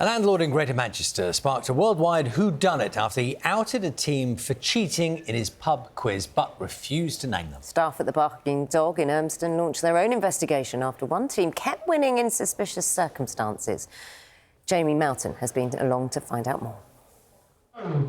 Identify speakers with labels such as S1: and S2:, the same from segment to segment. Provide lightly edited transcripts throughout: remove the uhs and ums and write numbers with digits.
S1: A landlord in Greater Manchester sparked a worldwide whodunit after he outed a team for cheating in his pub quiz but refused to name them.
S2: Staff at the Barking Dog in Urmston launched their own investigation after one team kept winning in suspicious circumstances. Jamie Melton has been along to find out more.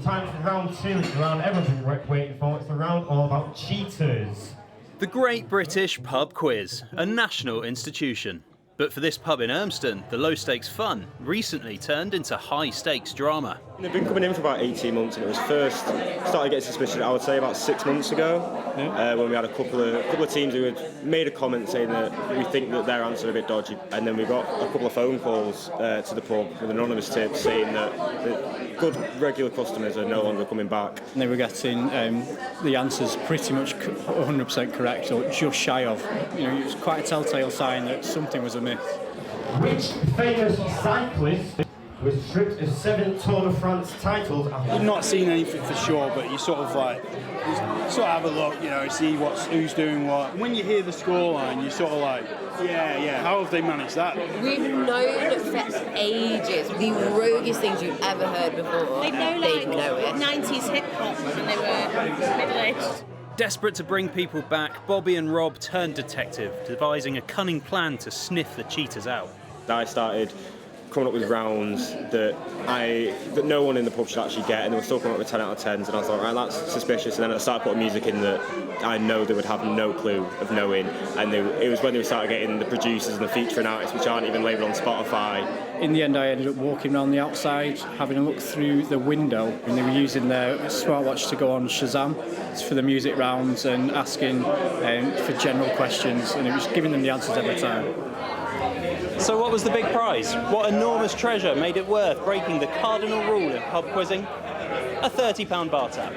S3: Time for round two. It's the round everyone's been waiting for. It's the round all about cheaters.
S4: The Great British Pub Quiz, a national institution. But for this pub in Urmston, the low-stakes fun recently turned into high-stakes drama.
S5: They've been coming in for about 18 months, and it was first started getting suspicious, I would say, about 6 months ago, when we had a couple of teams who had made a comment saying that we think that their answer are a bit dodgy, and then we got a couple of phone calls to the pub with anonymous tips saying that good regular customers are no longer coming back.
S6: And they were getting the answers pretty much 100% correct, or just shy of. You know, it was quite a telltale sign that something was amiss.
S3: Which famous cyclist was stripped of 7 Tour de France titles?
S7: I've not seen anything for sure, but you sort of have a look, you know, see who's doing what. When you hear the scoreline, you're sort of like, yeah, how have they managed that?
S8: We've known for ages the roguiest things you've ever heard before.
S9: They know
S8: it.
S9: 90s hip hop when they were middle-aged.
S4: Desperate to bring people back, Bobby and Rob turned detective, devising a cunning plan to sniff the cheaters out.
S5: I started coming up with rounds that no one in the pub should actually get, and they were still coming up with 10 out of 10s, and I thought, right, that's suspicious. And then I started putting music in that I know they would have no clue of knowing, and it was when they started getting the producers and the featuring artists, which aren't even labelled on Spotify.
S6: In the end, I ended up walking around the outside, having a look through the window, and they were using their smartwatch to go on Shazam for the music rounds and asking for general questions, and it was giving them the answers every time.
S4: So what was the big prize? What enormous treasure made it worth breaking the cardinal rule in pub quizzing? A £30 bar tab.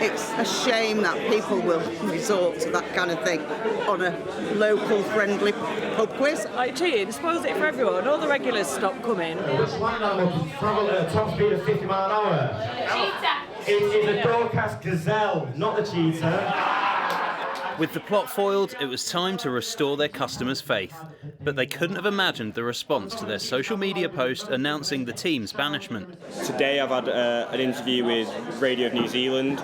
S10: It's a shame that people will resort to that kind of thing on a local friendly pub quiz.
S11: Like cheating spoils it for everyone. All the regulars stop coming.
S3: Which one animal can travel at a top speed of 50 miles an hour? Cheetah! It is a Dorcas gazelle, not the cheetah.
S4: With the plot foiled, it was time to restore their customers' faith. But they couldn't have imagined the response to their social media post announcing the team's banishment.
S5: Today I've had an interview with Radio of New Zealand,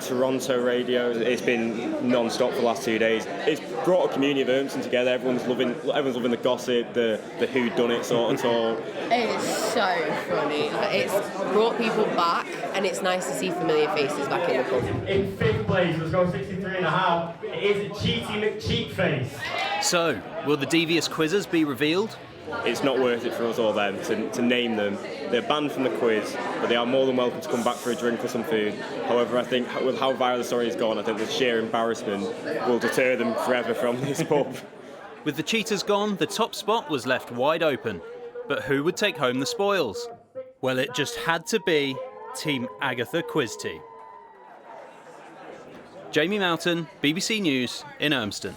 S5: Toronto Radio. It's been non-stop for the last 2 days. It's brought a community of Urmston together. Everyone's loving the gossip, the whodunit sort of talk.
S8: It's so funny. It's brought people back, and it's nice to see familiar faces back in the pub.
S3: In 5th place, let's go 63.5. It is Cheaty McCheapface.
S4: So, will the devious quizzers be revealed?
S5: It's not worth it for us or them to name them. They're banned from the quiz, but they are more than welcome to come back for a drink or some food. However, I think with how viral the story has gone, I think the sheer embarrassment will deter them forever from this pub.
S4: With the cheaters gone, the top spot was left wide open. But who would take home the spoils? Well, it just had to be Team Agatha Quiz Team. Jamie Melton, BBC News in Urmston.